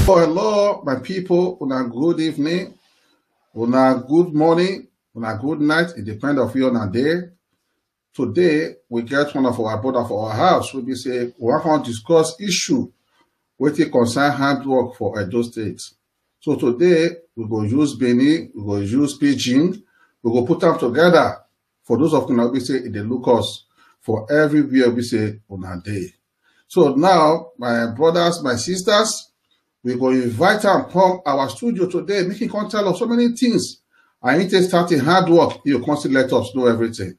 Hello, my people. Una good evening, una good morning, una good night. It depends on you on a day. Today, we get one of our brother for our house. We say we want to discuss issue with the concern handwork for Edo State. So today, we go use Beni, we go use Pidgin, we go put them together. For those of you we say they look us for everywhere we say on a day. So now, my brothers, my sisters, we go invite them come our studio today, making come tell us so many things. I need to start in hard work. You constantly let us know everything.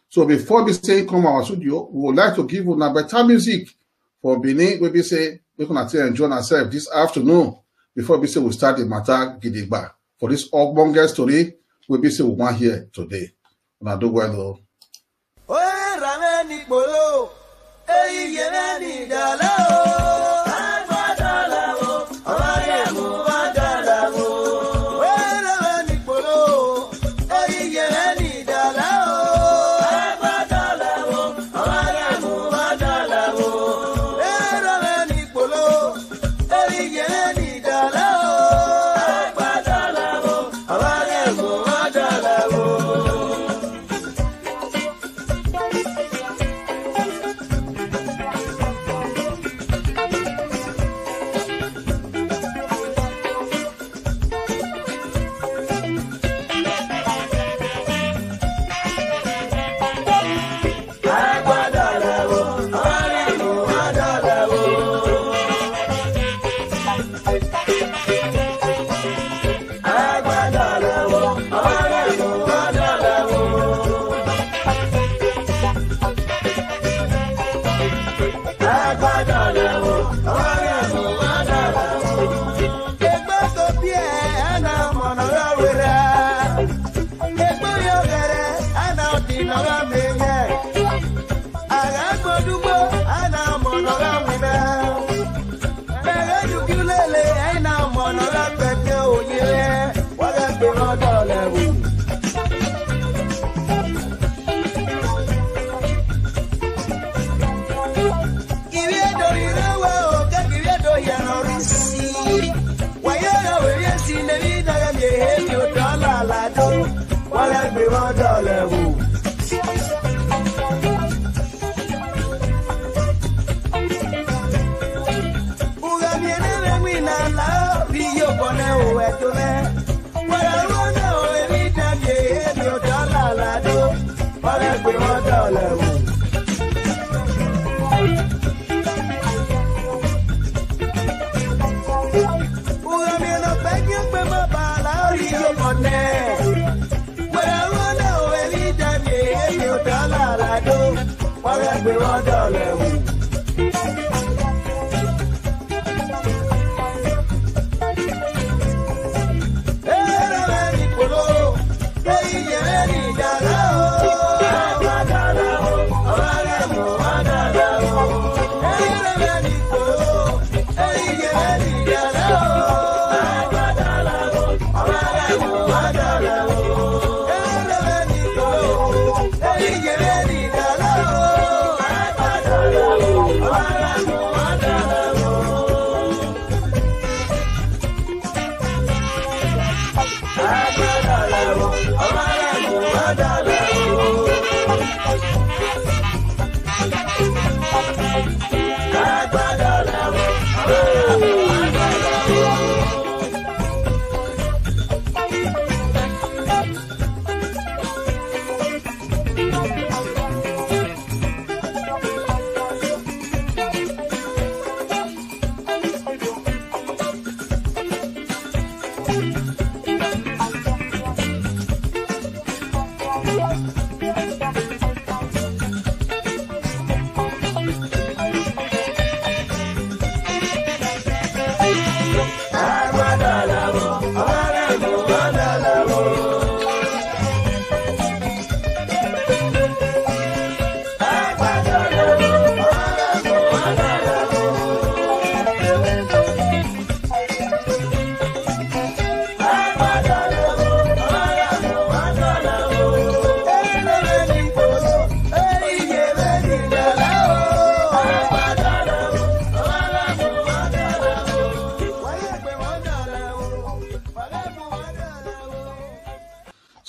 So before we say come our studio, we would like to give you a better music for Benin. We say we can enjoy ourselves this afternoon before we say we start the matter gidigba. For this Ogbonge story, we say we want here today. Una do well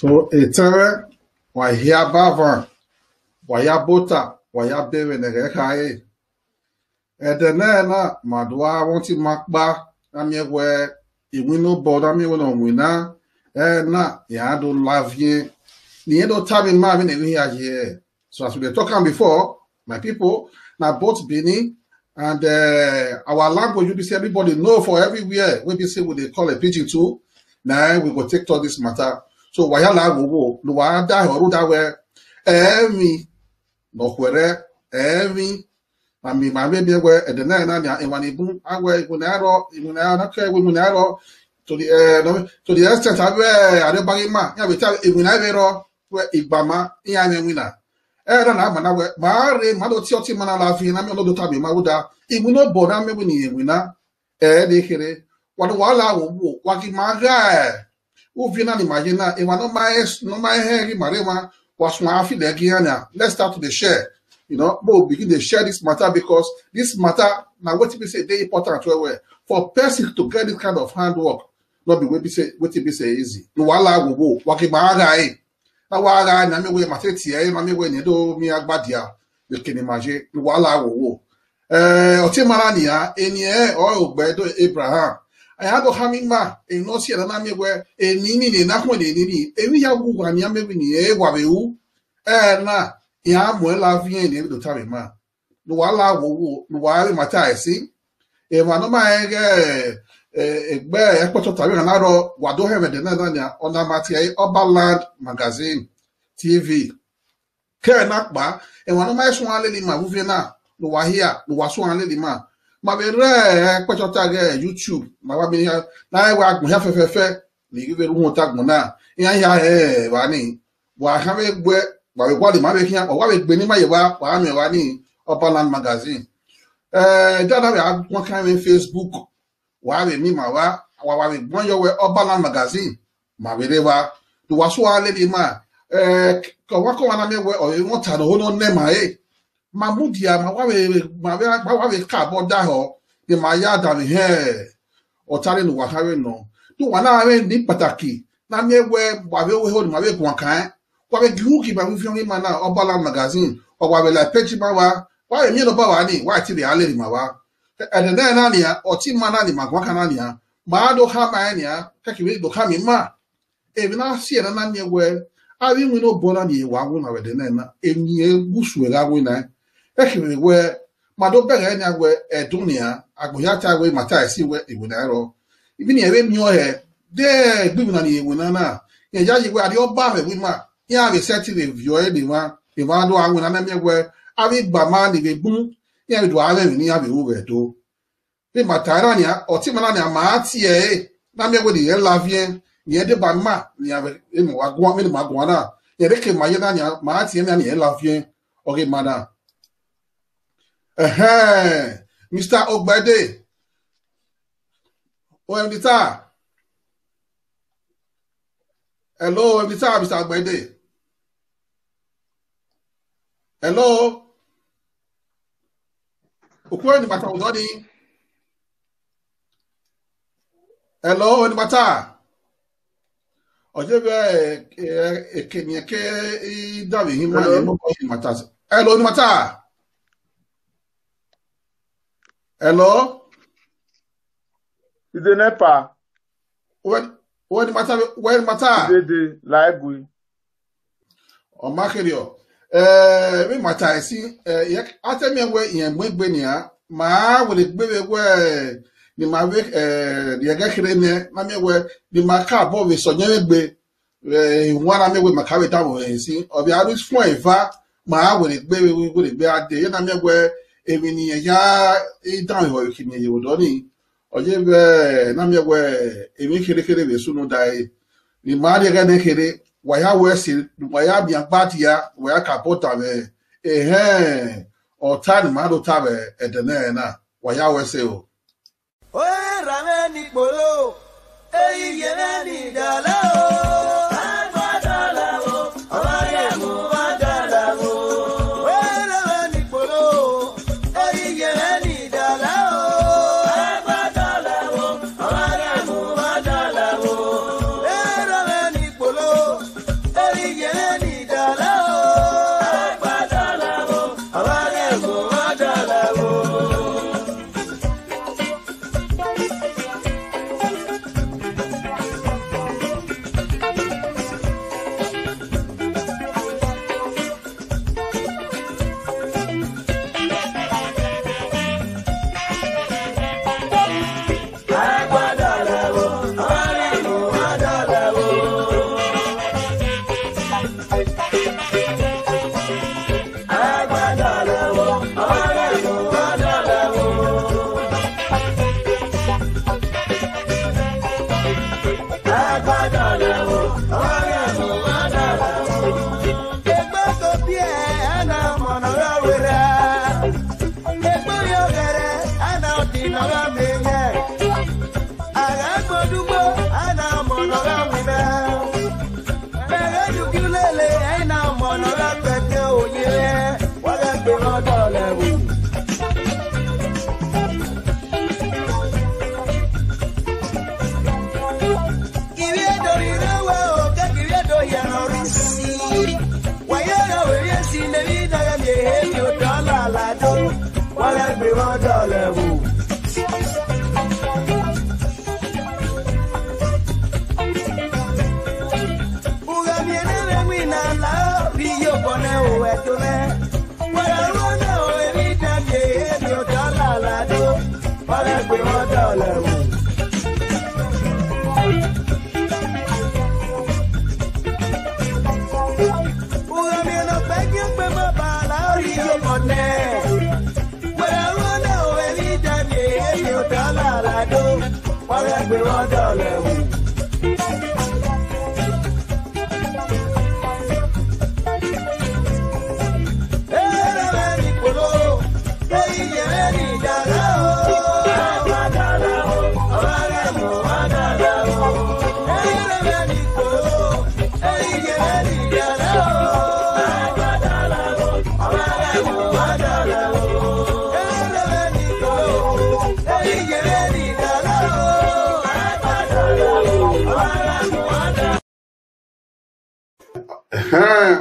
So etere wa hia bavan wa ya bota wa ya bere nere kae edene na madwa wonti makba na miegwe iwino boda mi wono wina na ya do lavie ni do tabi ma mi ne ya here. So as we were talking before, my people, now both Benin and our language, you be say everybody know for everywhere. We be say what they call a pidgin too. Now we go take all this matter. So why la go no wa da horu da we emi no kwere emi na mi ma be we e de na na e wan ibu awe ibu na ro to the extent abe ade bagima ya be ta ibu na be ro we igbama ya nya wina era na agba na we ma re ma do ti oti mana la fi na mi no do tabi ma wuda ibu no bo na me bu ni wina de kere wa la wo wa ki ma ga Uvina ni imagina, if no my hair, Marema was my afi legiana. Let's start to the share. You know, we'll begin to share this matter because this matter now what we say very important for person to get this kind of handwork, not be what we say easy. No wala wo waki maaga na waga na me we mateti na me we ni do mi agbadia. You can imagine no wala wo. Oti marani ya eni o ogbedo Abraham. Ayado hamima no si na me we enini ni na ho enini ewi ya gugu ani amebi ni wabewu na ya mo la vie ni do tare ma no wala wo no wala mata esi ma no ma egbe ekpoto tare na ro wado hebe de na na ona mati Oberland magazine TV ke na pa ma no ma so ale ni ma vuve na no wahia no waso ale ni ma be re ekpoto YouTube ma wa bi na wa agun ya fefefe ni give ru mo tag mo na ya wa ni wa ha be gbe wa we kwali ma be kian wa be gbe ni ma ye wa mi wa ni Oberland magazine dada we won kan we Facebook wa be mi ma wa be gbon yo we Oberland magazine ma be re wa do wa so ale di ma ko wa na me we o won ta no no ne ma Mamudia ma wa we ka boda ho de ma ya da ni o tare no wa hawe no do wa na we ni pataki na me we wa we ho ma we kwa kan wa we gihu ki ba we fi ma na Oberland magazine o wa we la page ma wa we mi no ba wa ni wa ti de ale ma wa e de na ni ya o ti ma na ni ma kwa kan na ni ya ma do ha ma ni ya ka ki we do ha mi ma e bi na si na ni we a wi no bona ni wa wo na we de na eni gusu e ga wo na ekiri we mado bere nya we edunia agboyata we mata esi we iwunaro ibi ni ewe mi o he de gbibu na ni iwunana ye ja yi we ade oba we ma ya be set review e de wa e wa do awun na me we abi gba ma ni be bun ye do ale ni ya be wo be do be mata ra ni o ti ma na ni ma ti na me we de la vie ye de ba ma ni ya be e mo wa gwa me ma gwa na ye de ke ma ye na ni ma ti na ni la vie o ge ma na Mr. Ogbede. Emita. Hello, Emita, Mr. Ogbede. Hello. Okwe ni mata udoni. Hello, ni mata. Ojebe ke davi hima ni mata. Hello, ni mata. Hello? Is the NEPA? When matter? The library. O makerio. We matter si atemi we yen gbegbe ni a ma we gbegbe we ni ma we the agakere ne na me we the maka bo we so nyen gbe won na me we maka we ta bo si obi arus fun eva ma we gbegbe we gbe ade na me we emi ni ya down ho kini ye wodoni oje be na me we emi kere be sunu dai ni ma de ga ne kere wa ya we si wa ya bi agbati ya wa ya kapota be o ta ni ma do ta be edene na wa ya we se o rame ni polo eyi ye ni dala o wọ́n dọ̀lẹ̀ wò. Ugami ẹlẹ́rẹ̀ mi nà lá bí yóò bọ̀ náà ò ẹ̀tọ́ mẹ́. Wọ́n lọ́wọ́ náà ò èmi dàbí èmi ò dọ́là ládó. Wọ́n lẹ́ pé wọ́n dọ̀lẹ̀ wò. Ugami ẹ̀nà pẹ́ kí n pè mọ́ bàálà orí yóò bọ̀ náà. Wọ́n lọ́wọ́ náà ò èmi dàbí èmi ò dọ́là ládó. Wọ́n lẹ́ pé wọ́n dọ̀lẹ̀ wò.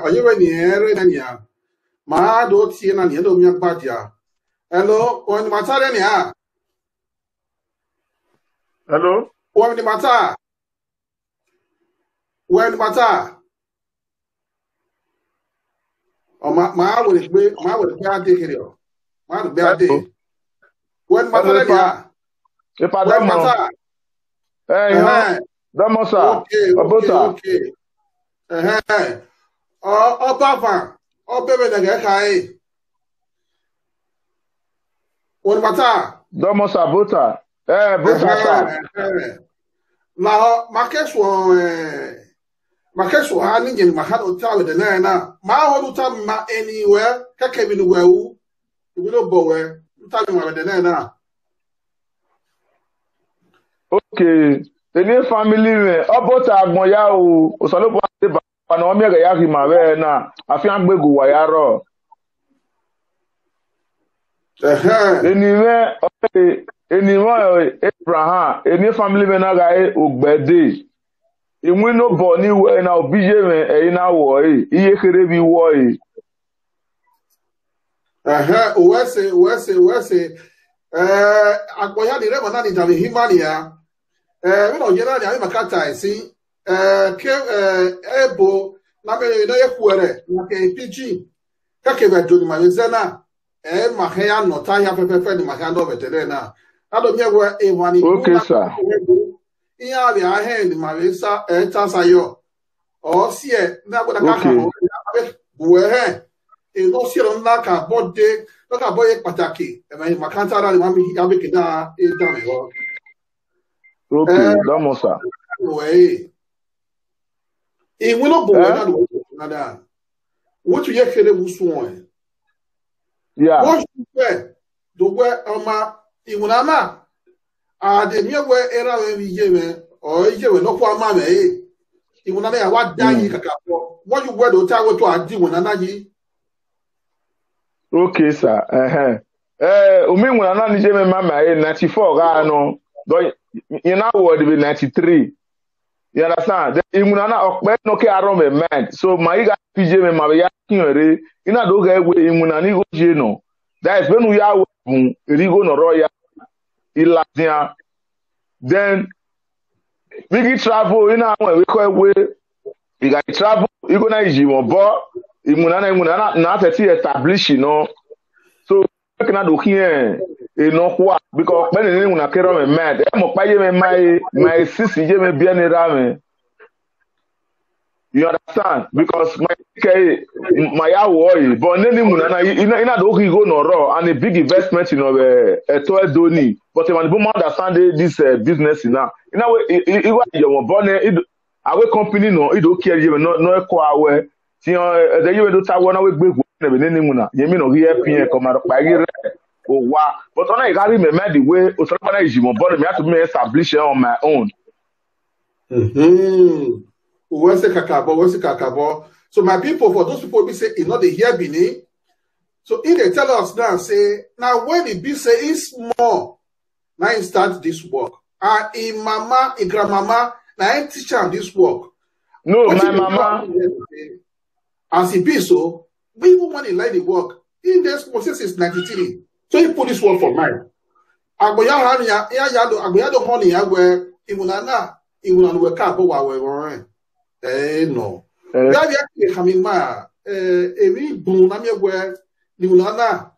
Oye we ni ere na nia. Ma do tie na ni do mi agbadia. Hello, when matare ni a. Hello? When the matter. When matter. O ma wo le pe ade kiri o. Ma do be ade. When matare ni a. E pa do mo. Domo sa. Obota. Okay. Ọba ọbẹ̀bẹ̀ dẹ̀gẹ̀ káyé. Wọ́n bàtà. Domo sa bota. Bota sa. Na makeswo ha ni nyen mahad otawe de na. Ma hodu tam ma anywhere kake bi no wewu. Ibi no bowe. Tam ma de na. Okay. Any family me obota agbon ya o osolopo ade ba na o mere ya ri ma we na afi agbegu wa ya ro. Anyway Abraham any family me na ga ogbede. Imu no bo ni we na obije me e na wo iye kere bi wo Wese agboya ni rebo na ni dami himania. We no yera ni ami makata esi ebo na me no yekwere na ke PG ka ke be joni ma zena ma he ya no ta ya pepepe ni ma ka ndo betere na ado mi ewe ewani okay sir iya bi a he ni ma we sa ta sayo o sie na boda ka ka buwe he no sie ro na ka bode no ka boye pataki e ma ka ta ra ni ma mi ya be kina e da me ho. Okay, Domo sa. Oui. Et we no bo na da. What you kere busuon. Yeah. What you fe do we ama imunama de mi we era we yeme o yewe no kwa ma me imunana ya wa dan yi kakafo. What you we do ta we to adi imunana yi. Okay sir. Umi imunana ni jeme mama 94 ga no. You know what be 93. You understand? The imunana okpe no ke aro me man. So my ga PJ me ma ya kinere. Ina do ga we imunani go je no. That is when we are rigo no roya ilazia. Then we get travel ina we ko we you got travel you go na ijimo bo imunana na teti establish no. So na do here no kwa because when you na kero me mad e mo pa ye me my sisi je me bia ni ra me. You understand? Because my awoi but neni munana ina do go no raw and a big investment in to doni but when people understand this business now ina we your born awe company no it do care you no ko awe ti the you do ta wona we gbegu na be neni muna yemi no here pin e ko ma pa ire wa but on I carry me made the way o so na ijimo born me have to me establish on my own. What's kakabo? So my people, for those people we say, you know, they hear Bini. So if they tell us now, say, now when it be say it's small, now he start this work. And in mama, in grandmama, now he teach her this work. No, what my mama. As it be so, we even when he like the work, in this process is 93. So you put this one for mind. Agboya hania ya do agboya do honey ya we imunana we ka bo wa we ron. No. Ya bi coming ma ewi bun na me we imunana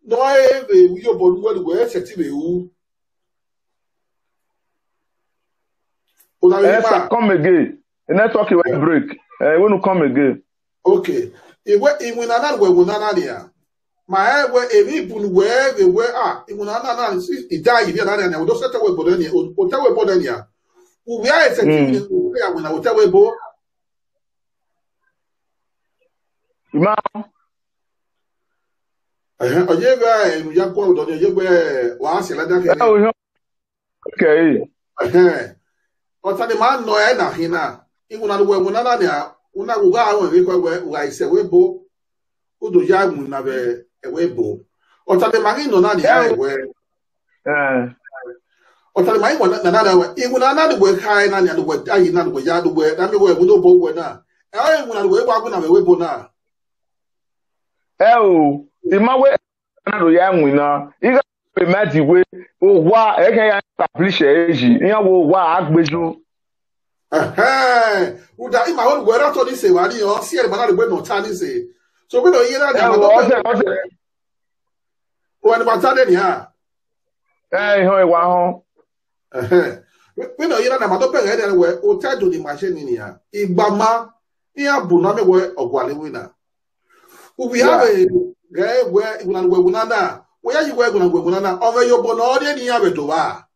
no we yo bodu we seti be wu. Come again. The network will break. When you come again. Okay. Imunana we munana dia. My we evi bun we imunana na idai bi na na we do set we bodani o ta we bodani a we are setting we are when we ta we bo ma oye ga ya ko do ye we wa se la da ke okay o ta de man no e na hina imunana we munana dia una go ga we we ise we bo o do ya mu na be ewebo otale magi no na ni ewe otale magi no na na we igu na na we kai na ni we ayi na we ya do we na me we no bo we na e igu na we gba na we webo na o ima we na do ya nwi na iga pe mati we o wa e kan ya establish eji iya wo wa agbeju uda ima wo we ra to ni se wa ni o si e ba na we no ta ni se so we no yira da o ni batade ni ha ho e wa ho we no yira na ma to pe ga de we o ta do ni machine ni ha igbama iya bu na me we ogwale we na we have ga we na na we ya yi we na o ve yo bo na o de ni ya be do ba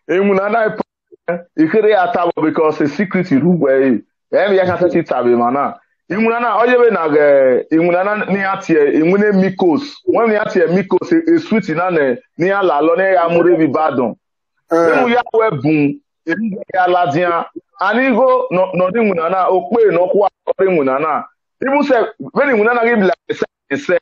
emunana ikere atabo because a secret ru we ya ka set it abi mana imunana oyebe na imunana ni atie imune mikos when ni atie mikos e sweet na ni ala lo ni amure bi badon imu ya we bun ya ladian anigo no ni imunana o pe no kwa imunana ibu se when imunana give like say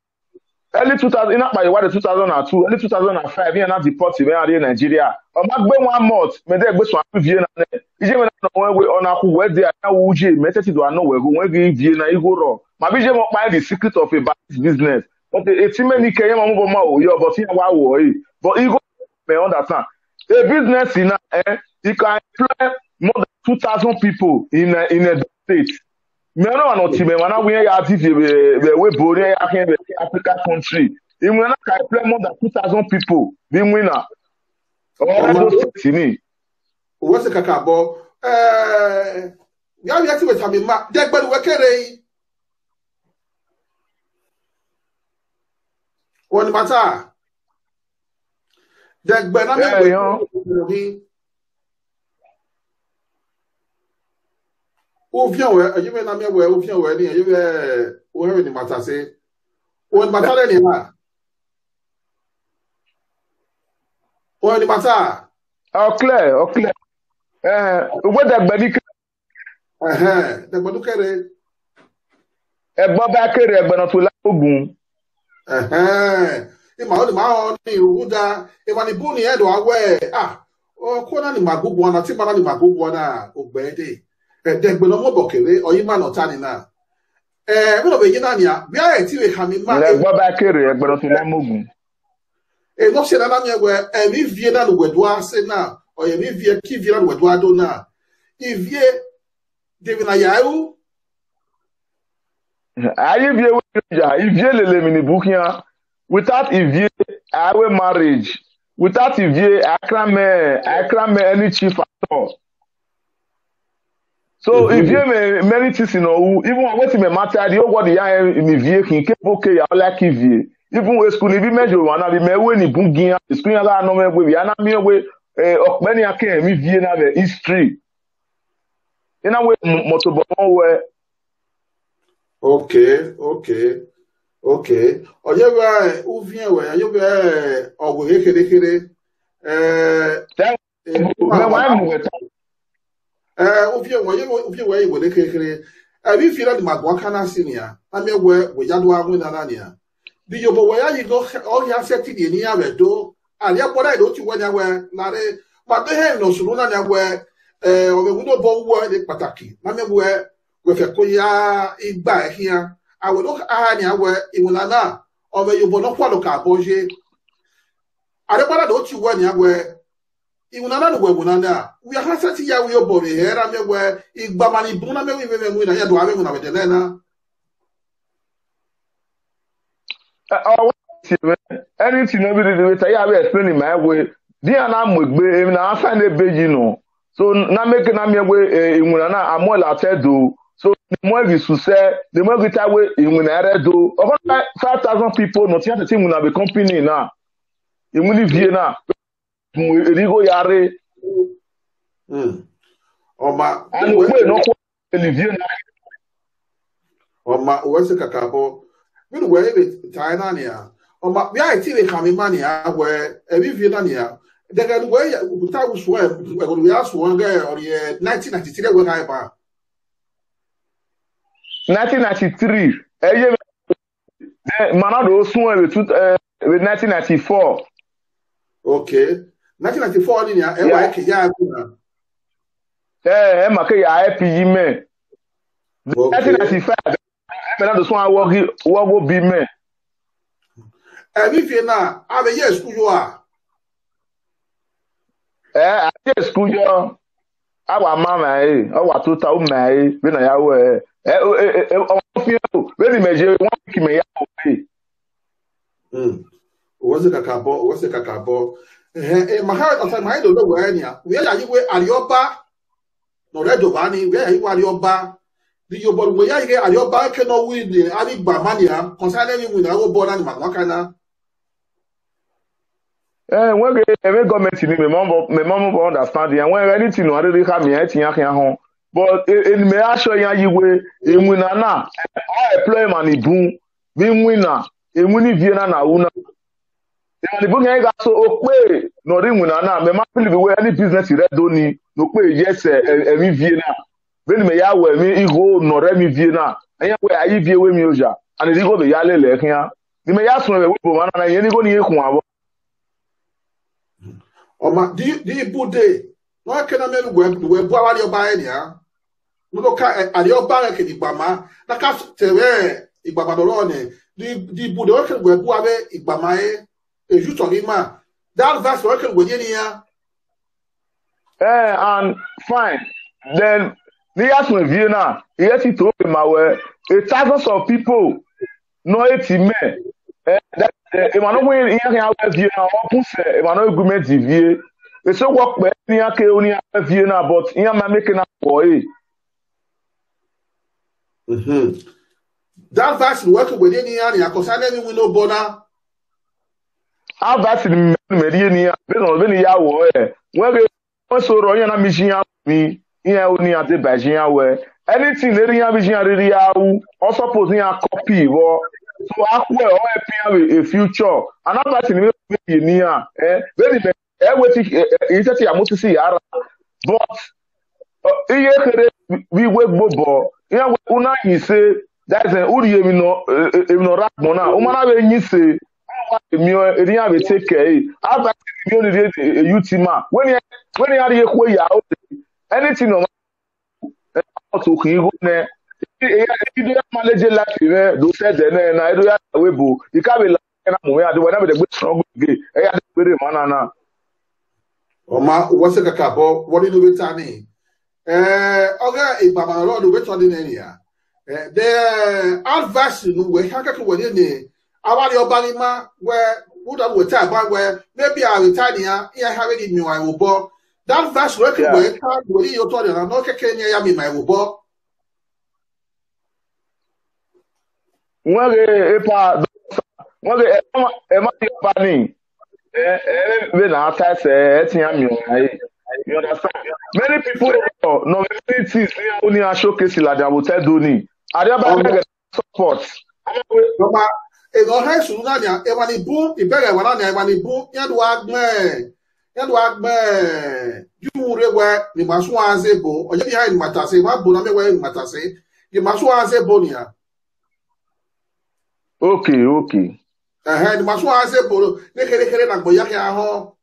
early 2000 in apa iwa 2002 early 2005 here na deport me area Nigeria o ma gbe 1 month me de gbe so vie na ije me na no we ona ku we dey na wuje me tete do ano we go we gi vie na igo ro ma bi je mo pa the secret of a business but e ti me ni keye mo bo ma o yo but here wa wo but igo me understand a business in you can employ more than 2,000 people in a state. Me no no ti me wana we ya ti we bori ya can African country. In we na can employ more than 2,000 people be winner. What's the kakabo? Ya ti we tami ma de gbedu we kere. Woni mata. De gbe na me o vient ouais je vais na me ouais o vient ouais ni je vais o he ni mata se o ni mata le ni ha o ni mata clear we de gbe ni de gbe du kere egbo ba kere egbe na to la ogun e ma o ni uda e ma ni bu ni edo awe o ko na ni magugu na ti ma na ni magugu na ogbe de degbe no mo bokere oyima no tani na me no be yin na nia bia e ti we ka mi ma egbo ba kere egbe no to la mogun no se na na mi we mi vie na no gwedu ase na o ye mi vie ki vie na no gwedu ado na i vie de na yau ayi vie we ja i vie lele mi ni bukia without ivie our marriage without ivie akrame any chief at all. So if you many things in all, even when we matter, the whole world ya mi vie kin ke okay ya like vie. Even we school ni bi mejo wana bi me we ni bungia, school ya ga no me we ya na mi we okmeni ake mi vie na the history. Ina we motobo we. Okay. Oye we u vien we ya yo be owo kere me wa mi we Ufie we wele kekere abi fira di magwa kana sinia na me we ya do amu na nania bi yo bo we ya go o ya seti di ni ya we do ali apoda do ti wanya we na re ma do he no sunu na nya we o be gudo bo wo de pataki na me we fe ko ya igba ehia awo do anya we imuna na of a Yobono ka boje. Adebala do chi wani agwe. Imunana no wemunana. We are hasati ya we obo me here me we igbamani buna me we na ya do ave na we delena. Anything nobody do it, I have explaining my way. Dia na mogbe na find a beji no. So na make na me way imunana amola tedo. So the more we say, the more we tell we imunana do. Over 5,000 people not yet the thing will be company now. Imuni Vienna. Rigo yare. Oma and we no Vienna. Oma what's the kakabo? We were with Tainania. Oma we are TV coming money where every Vienna. They can wear without swear when we ask one guy or 1993 when I buy. 1993. Manado soon with 1994. Okay. 1994 ni ya ewa eke ya kuna. Make ya IP me. 1995. Manado soon wo bi me. Every Vienna, have a year school you are. I just school yo. Our mama our 2000 we na ya we. When measure one me ya we. What's the kakabo? My heart of my don't know where near. Where are you where Arioba? No red Giovanni, where are you Arioba? The Yobo where you get Arioba cannot win the Ali Bamania concerning with our born animal. What kind of when every government in my mom understand and when anything no really have me home. But in me assure you way in winana employment boom being winner in winning Vienna na una. The book got so okay no ring winana me believe way any business red doni no pay yes me Vienna. When me ya we me go no re me Vienna. And we are you vie we me oja and the go be ya lele here. The me ya so we man na yen go ni ekun abo. Oma di bude no can men we bo awari oba enia no ka ari oba ke di gbama na ka tere igbama do lo ni di bude o ke we bo abe igbama e ju tori ma that verse o ke we ni ya and fine then the ask me Vienna yes it to ma we thousands of people no 80 men that Emmanuel when in here Vienna open say Emmanuel government vie e so work pe ni ake oni Vienna but in ma make na boy that verse work with ni ya ni akosane ni we no bona a verse ni me ri ni be no be ni ya wo when so ro yan na mission ya mi in oni ate ba jin ya we anything le ri yan mission ya ri ya wu o suppose ni a copy wo. So akwe o a future another thing we ni here very wetin ya motisi yara but iye kere we bobo ya una yin say that is uri emi no rap mona o mana be yin say mi o eriyan be take care after mi o dey youth man when you are ekwe ya anything no to kin go ne if you manage life do say then na do ya webo you can be like na mo ya do when be the strong again ya dey manana Oma what's the kakabo what do you tani oga ibaba lord we to the area the advice no we haka ko we ni awari obalima where would have with time where maybe I retire here have it me I will bo that verse work we can we you to na no keke ni ya me my will bo Mwage ema pani we na ta se etia mi you understand many people no many things only a showcase la dia hotel doni ariaba get support Baba e go ha su na dia e wani bu ibere wa na e wani bu ya do agbe you rewe ni masu azebo oye bi ha ni matase ma bu na me we matase ni masu azebo ni ya. Okay. The masu ase bolo ne kere na gboya ke aho.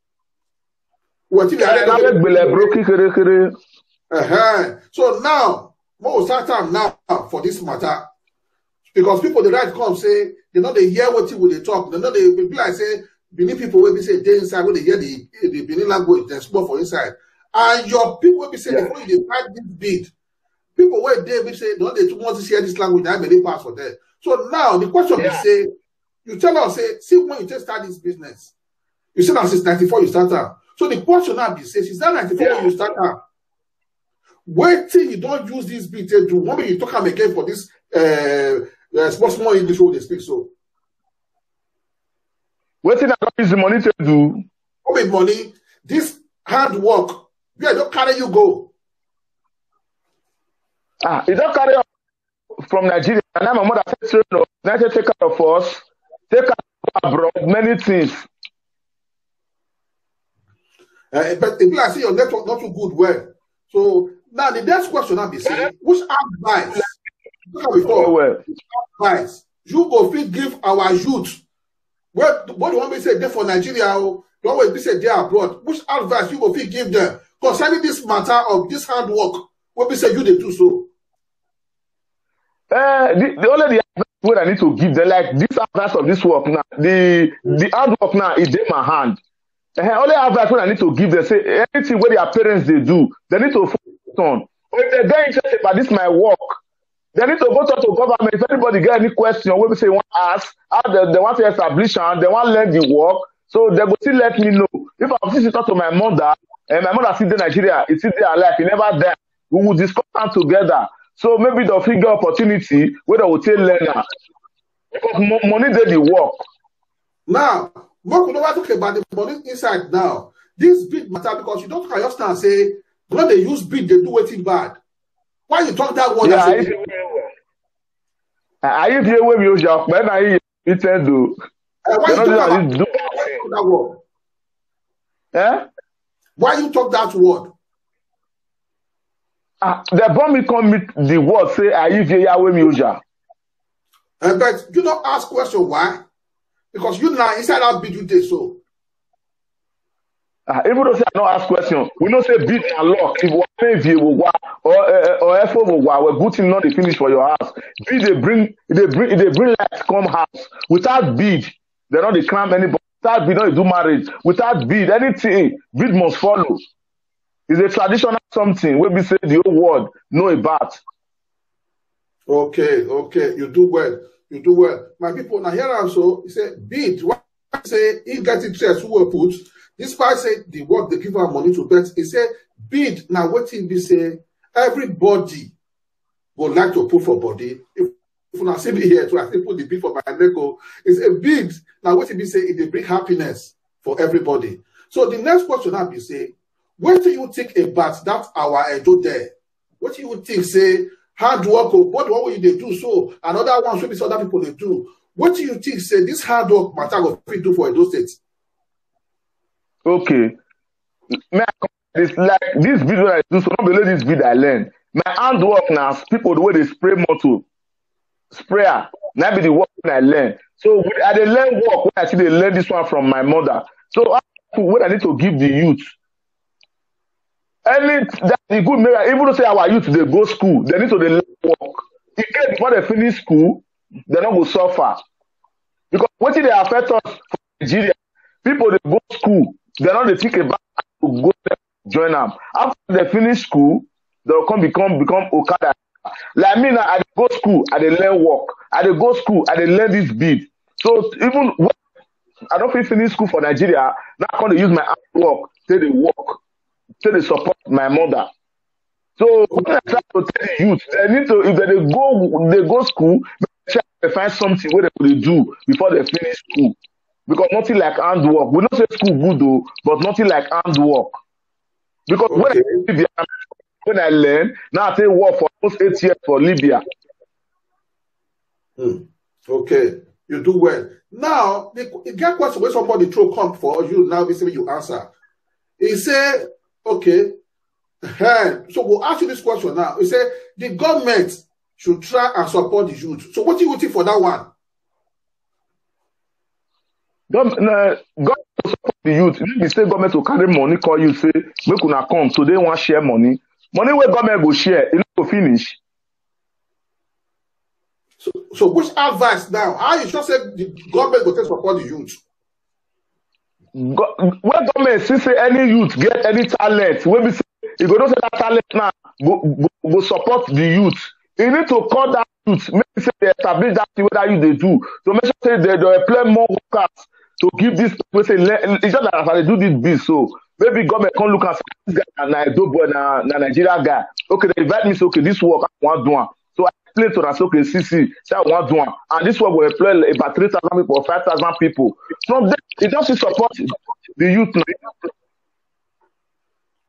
What you are kere. So now, more start time now for this matter. Because people the right come say They know they hear what they talk. They know they be like say Benin people will be say they inside when they hear the Benin language, they spoke for inside. And your people will be saying before you fight this bid, people where they be say don't they want to hear this language, that many pass for them. So now the question is say, you tell us say, see when you just start this business, you said that since 94 you start out. So the question now be say, since that 94 when you start out, wait till you don't use this bid to do. When you talk them again for this sports more English what they speak so. What thing I don't use the money to do? What with money? This hard work, yeah, don't carry you go. It don't carry on from Nigeria. And now my mother said, no, Nigeria take care of us, take care of abroad, many things. But if I see your network not too good, well. So now the next question I'll be saying, which advice? Advice you go fit give our youth? What do you want me to say there for Nigeria? Don't always be say they are abroad. Which advice you go fit give them concerning this matter of this hard work? What we say you they do so? The only what I need to give them, like this advice of this work now, the hard work now is in my hand. Only advice what I need to give them, say anything where their parents they do, they need to focus on. If they're very interested by this my work, they need to go talk to government. If anybody get any question, what we say want to ask, how they want to establish and they want to learn the work, so they go still let me know. If I visit to my mother, and my mother still in Nigeria, it's still there alive, he never died. We will discuss them together. So maybe they'll figure opportunity where they will take learner. Because money did the work. Now, Mark, we don't talk about the money inside now. This big matter because you don't understand and say, when they use big, they do anything bad. Why you talk that word? I hear the way you joke, man. I hear it do. Why you talk that word? Why you talk that word? The bomb come meet the word say I use Yahweh music. But you don't ask question why? Because you now inside that bid you did so. Even though say I don't ask question, we don't say bid and lock. If one pay or FO we're good thing not they finish for your house. Bid they bring lights come house. Without bid, they don't decline anybody. Without bid, don't do marriage. Without bid, anything bid must follow. It's a traditional something where we say the whole world know about. Okay, you do well. You do well. My people, now here also, he said, bid. What I say, he got interest who will put. This part say the work they give our money to bet. He said, bid. Now what he be say, everybody would like to put for body. If you see me here, so I say put the bid for my nego. It's a bid. Now what he be say, it bring happiness for everybody. So the next question I be say, what do you think about that our Edo there? What do you think, say, hard work, or what will they do so? Another one should be other people they do. What do you think, say, this hard work matter of we do for Edo State? Okay. It's like this video I do, so not below this video I learn. My handwork now, people the way they spray motor, sprayer, now be the work when I learn. So I dey learn work when I see they learn this one from my mother. So what I need to give the youth. That the good mirror, even though say our youth they go school, they need to learn work. Because before they finish school, they don't go suffer. Because what they affect us from Nigeria, people they go school, they don't they think about to go join them. After they finish school, they'll become Okada. Like me now, I go school, I dey learn work. I dey go school, I dey learn this bid. So even when I don't finish school for Nigeria, now I can't use my work, say they work. So they support my mother. So when I try to tell the youth, they need to, if they go school, they find something where they could do before they finish school. Because nothing like handwork. We don't say school good though, but nothing like handwork. Because when I learn, now I take work for almost 8 years for Libya. Okay, you do well. Now, the get question where somebody throw come for you, now basically you answer. He say, okay, so we'll ask you this question now. He said the government should try and support the youth. So what do you think for that one? Government support the youth. The state government will carry money, call you, say, make una come. So they want share money. Money where government go share, it will finish. So which advice now? How you just say the government will take support the youth? When government say any youth get any talent, when we say you go not say that talent now go support the youth. You need to call that youth, make say they establish that thing whether you they do. So make sure say they employ more workers to give this. We say it's just that they do this. So maybe government can look and say this guy na Edo boy na Nigeria guy. Okay, they invite me. So okay, this work I want do. So I explain to them. So okay, see, that I want do. And this work will employ about 3,000 people or 5,000 people. From there, it just support the youth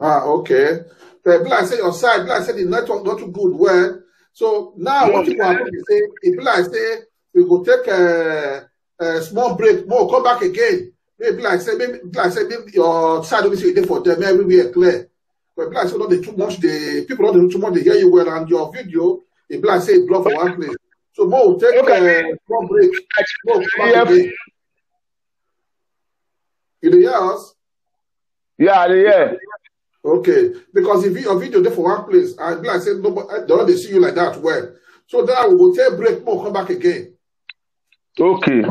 now. Okay. Like say your side, like say the network not too good. Well, so now what you want to say? If like say we go take a small break, more come back again. Maybe like say maybe your side will be say for them everywhere clear. But like say not too much. The people not too much. They hear you well and your video. If like say block for one place. So more will take a small break. More come back again. You the years? Yeah. Okay, because if your video there for one place, and like I said, nobody they see you like that. Well, so then we will take a break, more come back again. Okay.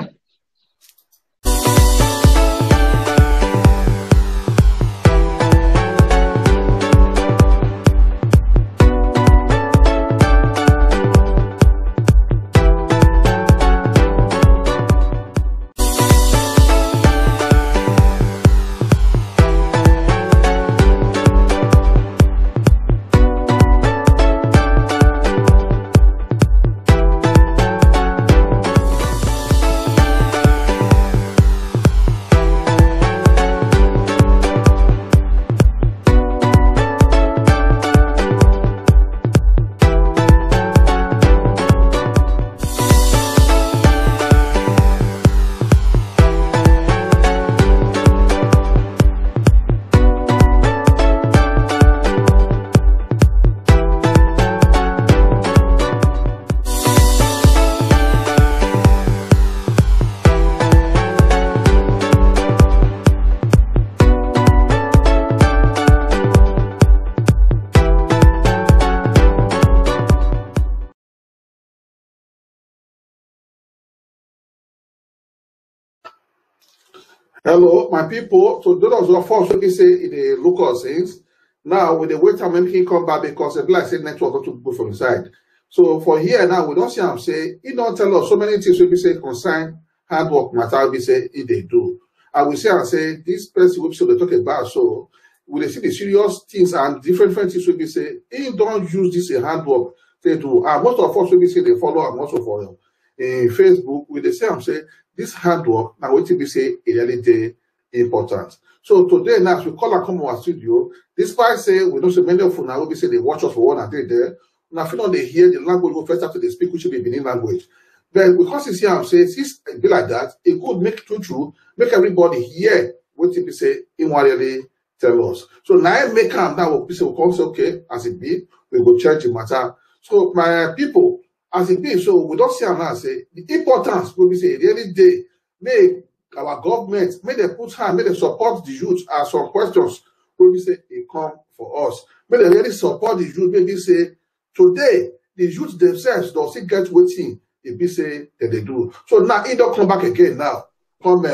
Hello, my people. So those are first we say in the local things. Now with the wait time he come back because the black say network not too good from inside. So for here now we don't see him say he don't tell us so many things we say concern hard work matter we say if they do. I will say and say this person we they talk about so we they see the serious things and different things we say he don't use this hard work they do. And most of us we say they follow and also for them. In Facebook, we they say I'm say this hard work now what we say is really important. So today now as we call and come to our studio, despite say we don't say many of now we say they watch us for one and day there. Now if you don't they hear the language we first after they speak which should be Benin language. But because it's here I'm saying since it be like that, it could make true, make everybody hear what we say in what really tell us. So now I make them now we say we come say okay, as it be, we go change the matter. So my people, as it be, so we don't see now say the importance will be say really day make our government may they put hand, may they support the youth as some questions will be say they come for us. May they really support the youth, maybe say today the youth themselves don't see get waiting if be say that they do. So now it don't come back again now. Come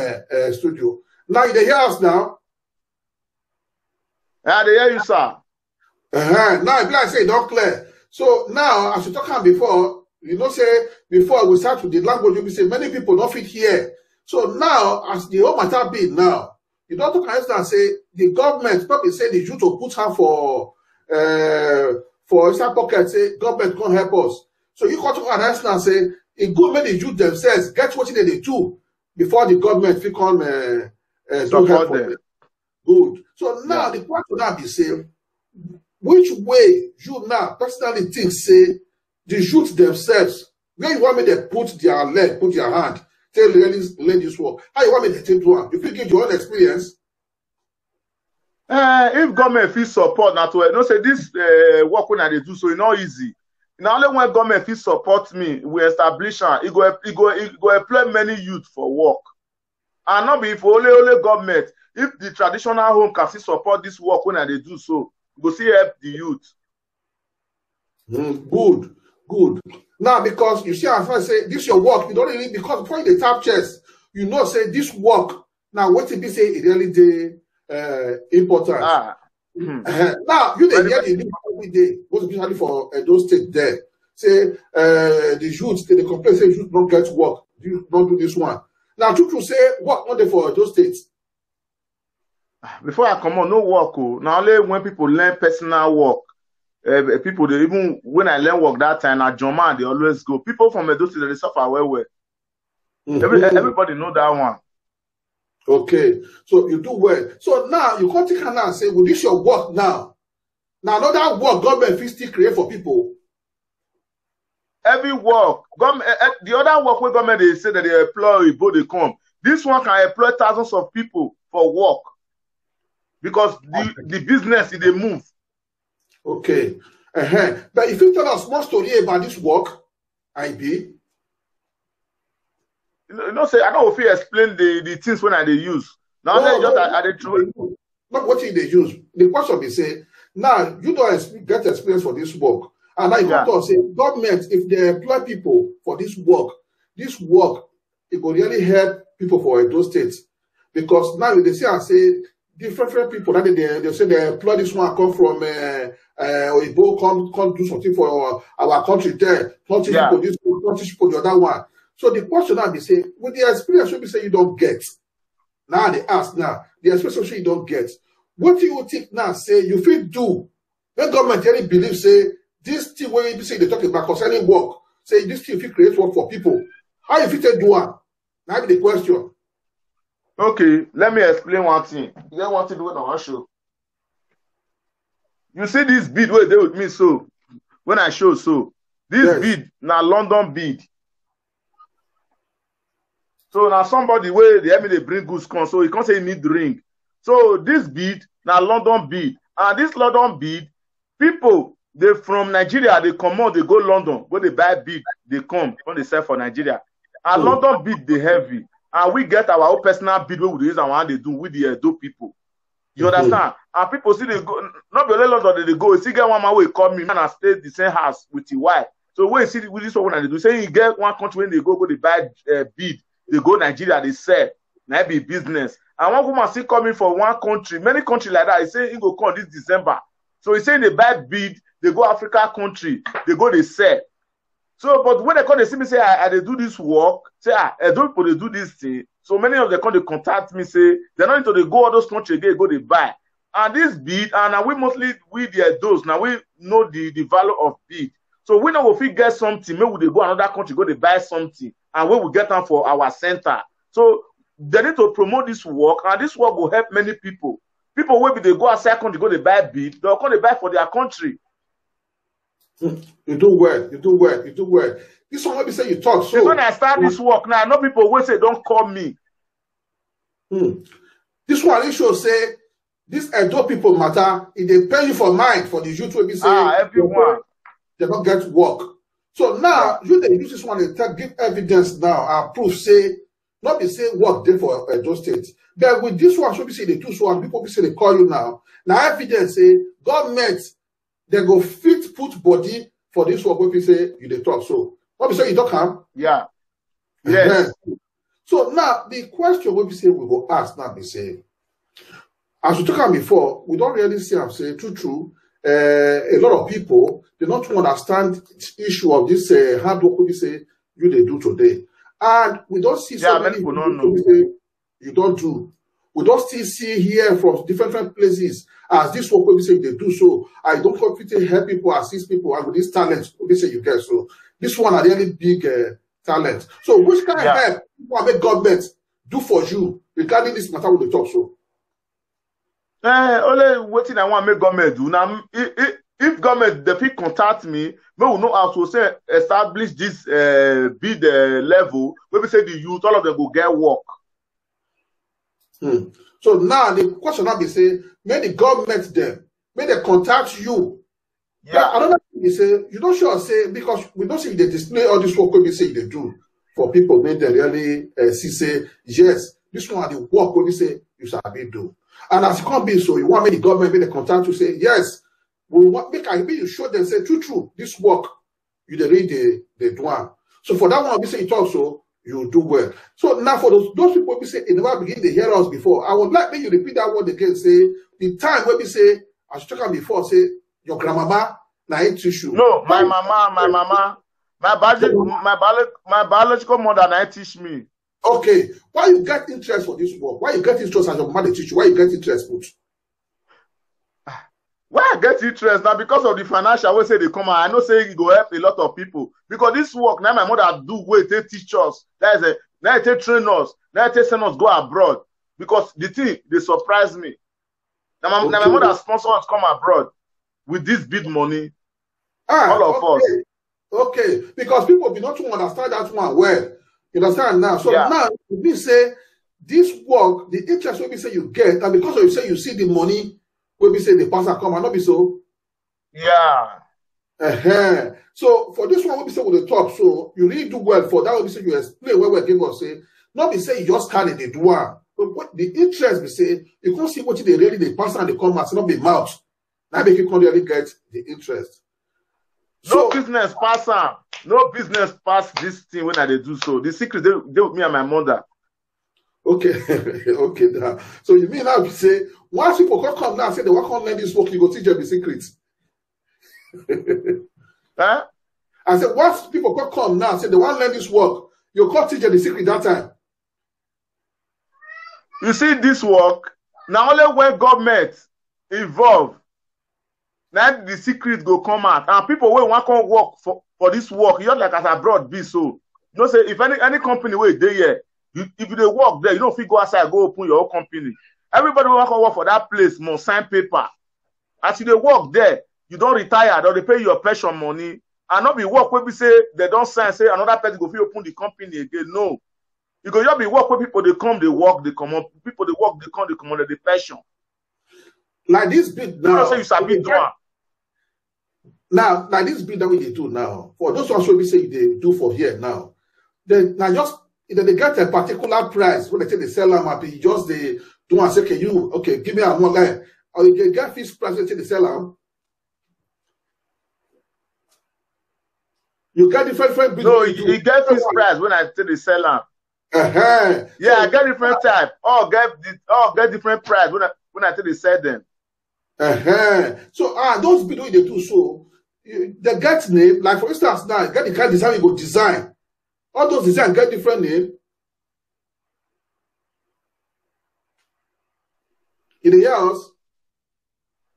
studio. Now they hear us now. Yeah, they hear you, sir. Now if like say don't clear. So now as you talk about before, you know say before we start with the language, we say many people don't fit here. So now as the whole matter be now, you don't talk and say the government probably say the youth will put her for inside pocket, say government can't help us. So you got to arrest and say it good when the youth themselves get what they do before the government will come do help for them. Good. So now the question now be say which way you now personally think say the youth themselves, where you want me to put their leg, put their hand, tell learn this work. How you want me to take do it? If you give your own experience. If government feel support, not to no say this work when they do so it's not easy. Now only when government feel support me, we establish it go employ many youth for work. And not be for only government. If the traditional home can see support this work when they do so, go see help the youth. Good. Good. Now, because you see, as I say, this your work, you don't really, because before you tap chest, you know, say this work. Now, what it be say, it really important. Now, you dey hear the news every day, most especially for those states there. Say, the youth, they complain, say, youth don't get work, you don't do this one. Now, to say, work not there for those states. Before I come on, no work. Now, only when people learn personal work. People, they even when I learn work that time, at John Man, they always go. People from Edo State, they suffer well. Everybody know that one. Okay, so you do well. So now you can't take now and say, well, this your work now. Now, another work government will still create for people. Every work, government, the other work where government they say that they employ people, they come. This one can employ thousands of people for work because the business they move. Okay. But if you tell us more story about this work, IB. You know, say I don't know if you explain the things when I they use. Now they just are they true. Not what they use. The question is say, now you don't get experience for this work. And now you want to say, government, if they employ people for this work, it will really help people for those states. Because now they say, different people, that they say they employ this one come from Oibo, come do something for our country there, not teach people this, not teach people the other one. So the question now be say, with the experience you be say you don't get. Now they ask now, the experience you don't get. What do you think now say you feel do? When government really believe say this thing where you say they talk about concerning work, say this thing if you create work for people, how you fit do one? Now be the question. Okay, let me explain one thing. You get one thing to do on one show. You see this bid where they with me so when I show so this bid now London bid. So now somebody where they help me they bring goods come, so he can't say he need ring. So this bid now London bid, and this London bid, people they from Nigeria they come out, they go London, go they buy bid, they come when they sell for Nigeria. And London bid they heavy, and we get our own personal bid where we use and what they do with the Edo people. You understand? And people see they go, not be only London they go. See get one man where call me, man, I stay the same house with the wife. So when you see with this one they do, say you get one country when they go they buy bid. They go Nigeria, they sell. Now be business. And one woman still coming from one country, many countries like that. He say he go come this December. So he say they buy bid, they go Africa country, they go they sell. So, but when they come, they see me say I they do this work. Say Edo people they do this thing. So many of them come they contact me say they're not into they go all those countries again, go they buy. And this bid, and we mostly with the Edos now we know the value of bid. So we know if we get something, maybe they go another country, go they buy something. And we will get them for our center. So they need to promote this work, and this work will help many people. People will be they go outside country, go they buy bid, they'll come they buy for their country. You do well, you do well, you do well. This one will be say you talk so. When I start this work now, I know people will say don't call me. This one should say this Edo people matter. If they pay you for mind for the youth will be saying everyone they don't get work. So now you they use this one to give evidence now and proof say not be say work there for Edo State. But with this one, should be say they do so and people be say they call you now. Now evidence say government they go fit put body for this work. We say you they talk so. What be say you don't come? Yeah. Yes. So now the question we say we will ask now be say, as we talked about before, we don't really see and say true. A lot of people they don't understand the issue of this hard work we say you they do today, and we don't see so many people say you don't do. We don't still see here from different places as this work we say they do so. I don't completely help people, assist people, and with this talent we say you get so. This one are really big talent. So which kind of help what government do for you regarding this matter with the talk so? Only waiting I want to make government do. Now, if government they fit contact me, we will know how to say establish this bid level. Where we say the youth, all of them will get work. So now the question now be say, may the government them, may they contact you. Yeah. Another thing is say you don't sure say because we don't see they display all this work we say they do for people. May they really see say yes, this one the work we say you shall be do. And as it can't be so, you want me the government, me the contact to say, yes, we want make I be you show them say true, this work you dey read the one. So for that one, we say you talk so, you do well. So now for those people we say they never begin to hear us before, I would like that you repeat that word again. Say the time where we say, as you talk before, say your grandmama na eat tissue. No, my mama, my biological mother na teach me. Okay, why you get interest for this work? Why you get interest as your mother teach you? Why you get interest, put? Why I get interest now because of the financial way say they come out. I know say it go help a lot of people because this work now my mother do wait they teach us. That is now they train us. Now they send us go abroad because the thing they surprise me. Now my mother sponsor us come abroad with this big money. All of us. Okay, because people do not understand that one well. You understand now? So now we say this work, the interest will be say you get, and because of you say you see the money. When we say the pastor come and not be so. Yeah. So for this one, when we say with the top, so you really do well for that. When we say you explain where we're going to say, not be say you just carry the one. But what the interest we say, you can't see what they really the pastor and the come out, not be mouth. That make you can't really get the interest. No business passer, no business pass this thing when I do so. The secret they with me and my mother. Okay, okay. Now. So you mean now you say once people come now and say they want to learn this work, you go teach them the secrets. Huh? I said once people come now and say they want to learn this work, you can't teach them the secret that time. You see this work now only when government involved, now the secret go come out and people will want to work for this work. You're like as abroad be so. You know say if any company will they here. If you work there, you don't fit go outside, go open your own company. Everybody who work for that place must sign paper. As you work there, you don't retire, or they pay your pension money. And not be work where we say they don't sign, say another person go fit open the company again. No. You go just be work where people they come, they work, they come up. People they work, they come under the pension. Like this bit now. You know, say you sabi do one. Now, like this bit that we do now, for those ones we say they do for here now, then now just they get a particular price when they say they sell them up, you just they do and say, okay, give me a one line. Or you get fixed price when they sell them. You get different no, you get fixed price when I say they sell them. Yeah, I get different type. All get different price when I say they sell them. So those people they do so they get name, like for instance now, get the kind of design you go design. All those designs get different name. In the house.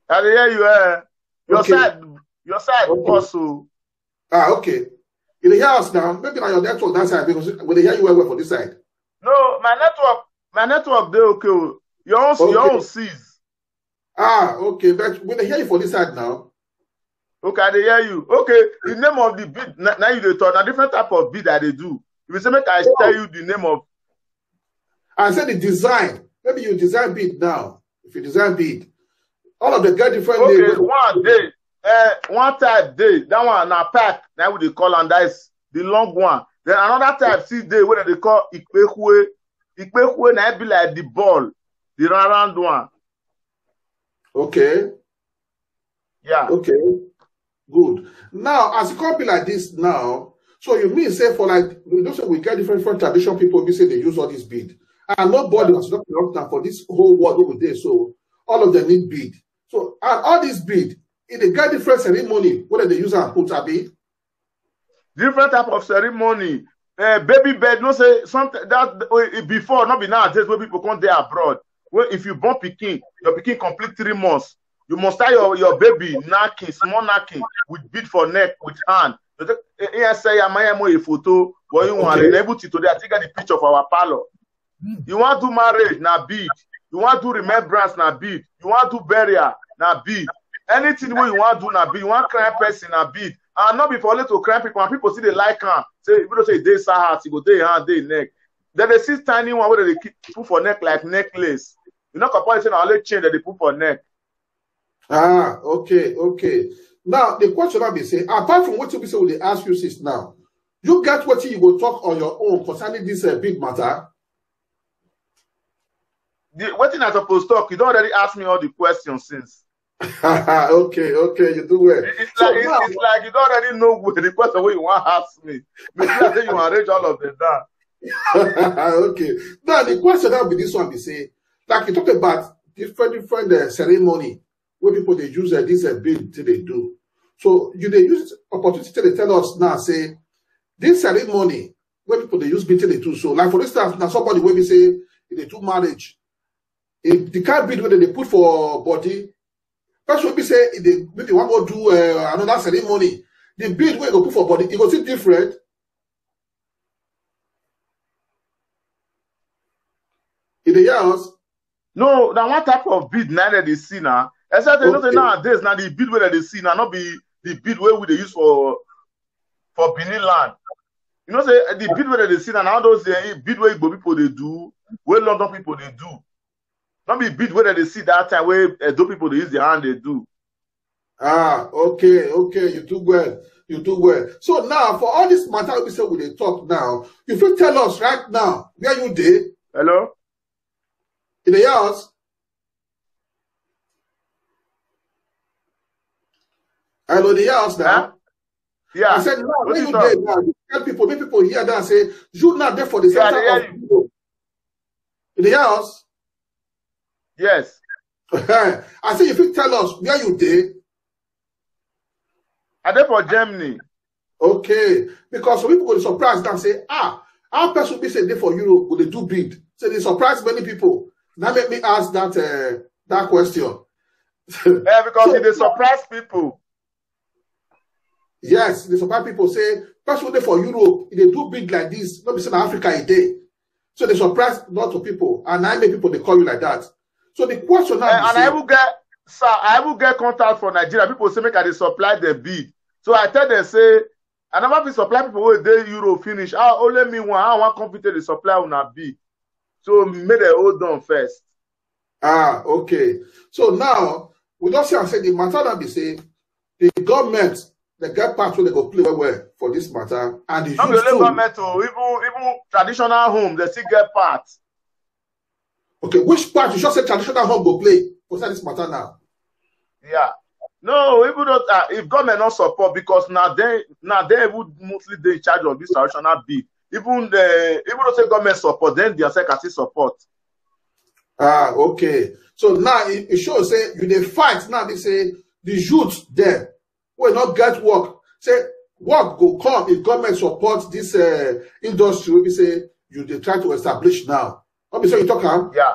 I hear you. Your side also. Okay. In the house now, maybe now your network that side because when they hear you well for this side. No, my network they okay. Your own sees. Okay. But when they hear you for this side now. Okay, they hear you. Okay, the name of the bid now you talk a different type of bid that they do. If you say make I tell you the name of I said the design. Maybe you design bid now. If you design bid, all of them get different names. One type day, that one na pack, now we they call and that is the long one. Then another type see day where they call Ikpekwe. Ikpekwe now be like the ball, the round one. Okay. Yeah. Okay. Good. Now, as a company like this now, so you mean say for like we get different traditional people, we say they use all this bead. And nobody was not now for this whole world over there. So all of them need bead. So and all this bead, in the get different ceremony, whether they use and put a bead. Different type of ceremony. Baby bed, no say something that before, not be nowadays where people come there abroad. Well, if you born Peking, your Peking complete 3 months. You must tie your baby knacking, small knacking, with bead for neck, with hand. You say, am I a photo? But you want to able to today, I think the picture of our parlor. You want to marriage, now bead. You want to remembrance, now bead. You want to burial, now bead. Anything you want to do, now bead. You want crime person, now bead. And not before let to crime people. When people see they like her, say, if you don't say they heart, you go they hand, they neck. Then they see tiny one where they keep put for neck like necklace. You know, compare saying only chain that they put for neck. Okay. Now, the question I be say, apart from what you say, will they ask you sis now, you get what you will talk on your own concerning this big matter? What thing I supposed to talk? You don't already ask me all the questions since. Okay, you do well. It's So like now, it's like you don't already know the question where you want to ask me. Maybe I say you arrange all of them down. okay. Now the question now be this one, be say, like you talk about different ceremony where people they use this bill till they do. So you they use opportunity to tell us now, say, this ceremony where people they use bill till they do. So like for instance, now somebody when we say they do marriage, if the kind bid where they put for body, first when we say if they want to do another ceremony, the bid where they go put for body, it goes different. In the years, no, now one type of bid now that they see now. Except they don't say nowadays now the bid where they see now not be the bid where they use for Benin land. You know, say the bid where they see now those bid where Igbo people they do, where London people they do. Not be bid where they see that time where Edo people they use their hand they do. Okay, you do well. So now for all this matter we say we they talk now, you will tell us right now where you did. Hello? In the house. Hello, the house now. Huh? Yeah. I said, now, where you there now? You tell people, make people hear that and say, you not there for the center of you. In the house? Yes. I said, if you tell us where you there. I'm there for Germany. Okay. Because some people will be surprised and say, our person will be saying there for Europe, will they do bid? So they surprise many people. That make me ask that question. Yeah, because they surprise people. Yes, they surprise people say, person there for Europe, if they do bid like this, not be saying Africa a day. So they surprise lots of people, and I make people they call you like that. So the question now and I will get contact from Nigeria. People say make I supply the bid. So I tell them say, I never be supply people where they Euro finish. Only me one. I want computer to supply on a bid. So make the hold on first. Okay. So now we don't say and say the matter that we say the government they get part where they go play well for this matter, and the not the government too, even traditional home they still get part. Okay, which part you just say traditional home go play for this matter now? Yeah. No, even though, if government not support, because now they would mostly they in charge of this traditional bid. Even though say government support, then they say can still support. Okay. So now it shows say you they fight now. They say the youth there will not get work. Say work go come if government supports this industry. We say you they try to establish now. What be say you talk about? Yeah.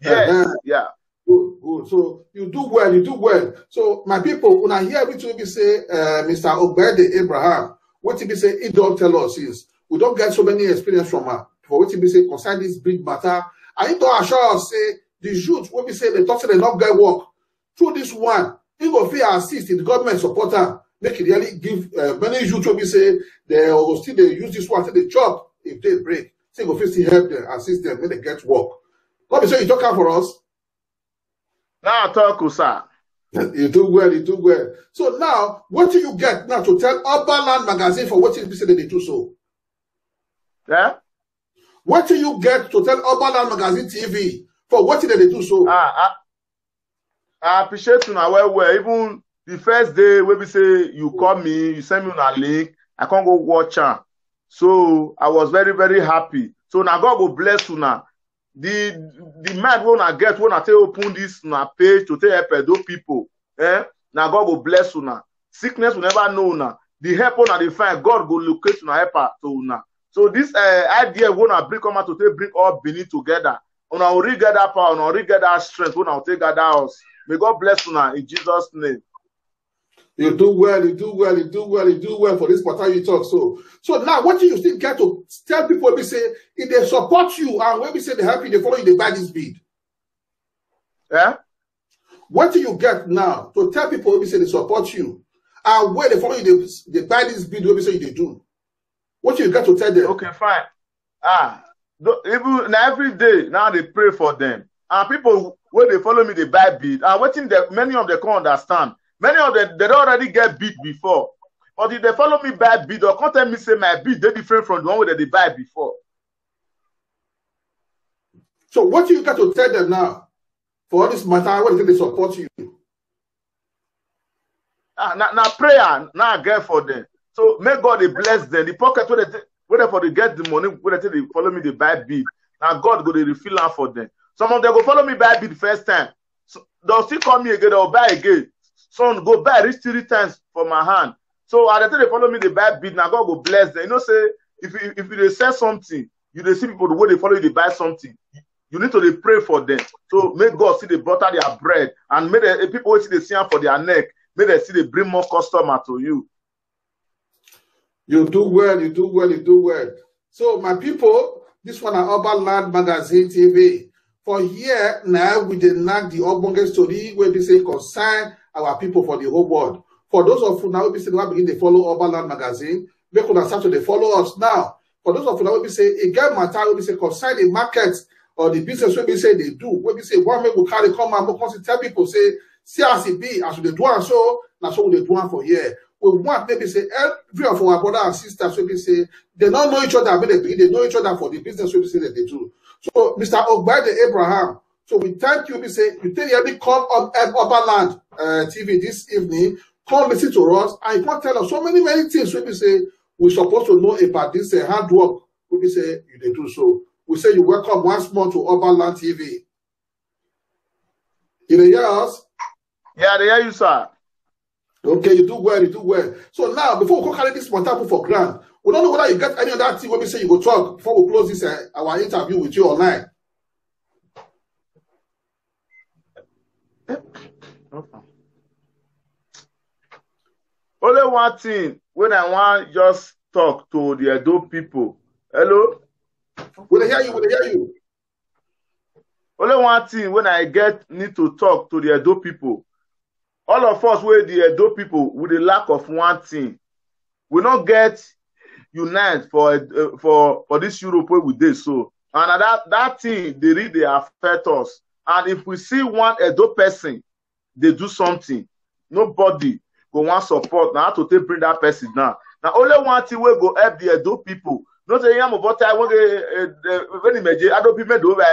Yes. Yeah. Good. So you do well. So my people, when I hear everything we say, Mr. Obede Abraham, what he be say, he don't tell us is we don't get so many experience from her. For what he be say concern this big matter. I need to assure us say the youth when we say they talk say they not get work through this one. He go feel assist in the government supporter. Make it really give many youth when we say they will still they use this one to the job if they break. Say go still help them, assist them when they get work. What be say you talk out for us? Now talk, sir. You do well. So now, what do you get now to tell Urban Land Magazine for what you say they do so? Yeah? What do you get to tell Urban Land Magazine TV for what they do so? I appreciate you now well. Even the first day when we say you call me, you send me on a link, I can't go watch her. So I was very, very happy. So now God will bless you now. The man when I get when I tell open this na page to tell Edo people, now God will bless you now. Sickness will never know now. The help on the find God will locate you now help to now. So this idea when I bring come out to bring all Benin together. On our really get that power, on our really get that strength, when I take that house. May God bless you now in Jesus' name. You do well for this part you talk. So now what do you still get to tell people when we say if they support you and when we say they help you, they follow you, they buy this bid? Yeah? What do you get now to tell people when we say they support you and when they follow you, they buy this bid when we say they do? What do you get to tell them? Okay, fine. Even every day now they pray for them. And people when they follow me, they buy bid. And waiting many of them can't understand. Many of them, they already get bid before. But if they follow me buy bid, or can't tell me say my bid, they're different from the one that they buy before. So what do you got to tell them now? For all this matter, what do you think they support you? Now prayer, now I get for them. So may God they bless them. The pocket where they get the money, where they follow me, they buy bid. Now God go they refill out for them. Some of them go follow me buy bid the first time. So they'll still call me again, they'll buy again. Some go buy reach 3 times for my hand. So at the time they follow me, they buy bid. Now God go bless them. You know, say if they sell something, you they see people the way they follow you, they buy something. You need to pray for them. So may God see they butter their bread, and may the people see they see for their neck. May they see they bring more customer to you. You do well, you do well, you do well. So my people, this one are Urban Land Magazine TV. For here now we did knock the Ogbonge story where we say concern our people for the whole world. For those of you now we say we begin to follow Urban Land Magazine, we could start to follow us now. For those of you now we say again matter we say concern the market or the business where we say they do, where we say one man will carry come and we tell people say see as it be as they do and so now so they do for here. We want maybe say every of our brothers and sisters we say they don't know each other, but they know each other for the business we say that they do. So Mr. Ogbede Abraham, so we thank you. We say you tell you come on Urban Land TV this evening. Come listen to us and you can tell us so many things. We say we're supposed to know about this hard work. We say you they do so. We say you welcome once more to Urban Land TV. You hear us? Yeah, they hear you, sir. Okay, you do well, you do well. So now, before we go carry this matter for grant, we don't know whether you get any of that thing when we say you go talk before we close this our interview with you online. Only one thing when I want just talk to the Edo people. Hello? Will they hear you? Will they hear you? Only one thing when I need to talk to the Edo people. All of us were the Edo people with the lack of one thing. We not get unite for this Europe where we did so. And that thing they really affect us. And if we see one Edo person, they do something, nobody go want support. Now to take bring that person down. Now only one thing will go help the Edo people. Not say I'm about time when Edo people do over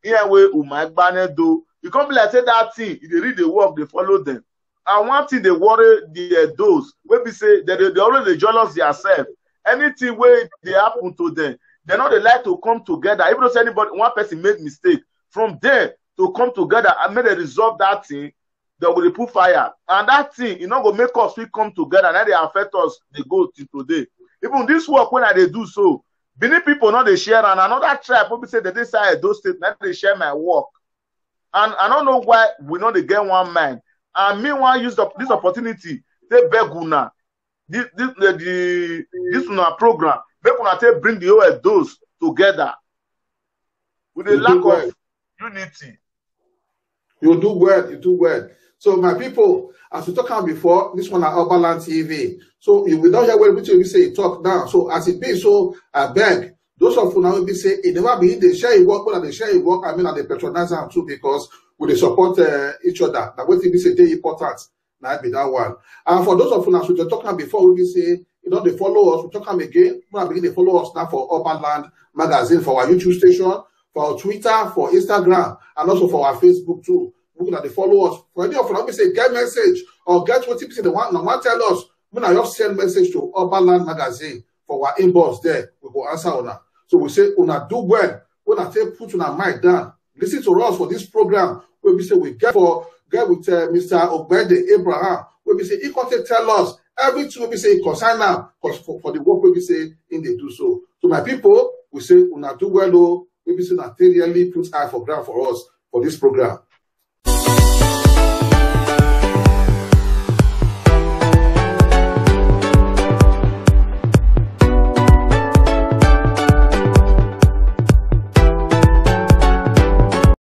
here where Umagbane do. You can't be like say that thing. If they read the work, they follow them. And one thing they worry the those when we say that they already jealous themselves. Anything where they happen to them, they know they like to come together. Even though anybody one person made mistake, from there to come together and make they resolve that thing, they will put fire. And that thing, you know, go make us we come together. Now they affect us. They go till today. Even this work when they do so, many people know they share, and another tribe people say that they say those states now they share my work. And I don't know why we know they get one mind. And meanwhile, use this opportunity, they beg una, this una program, they una bring the whole those together with a lack of unity. You do well, you do well. So my people, as we talked about before, this one at Urban Land TV. So if we don't hear what we say, talk now. So as it be, so I beg those of you now will be say it never be they share work, but they share work. I mean, and they patronize them too because we support each other. Now what thing is very important. Now be that one. And for those of you now, so we're talking before, we say you know they follow us. We talk them again. We begin to follow us now for Urban Land Magazine, for our YouTube station, for our Twitter, for Instagram, and also for our Facebook too. Looking at the followers. For any of them, say get message or get what people say they want. Now want tell us. When I just send message to Urban Land Magazine for our inbox there, we go answer on that. So we say una do well. When I say put on our mic down, listen to us for this program. Where we say we get with Mr. Ogbede Abraham. Where we say he can tell us everything we say concern now because for the work we say in they do so. So my people, we say una do well. We say una really put eye for ground for us for this program.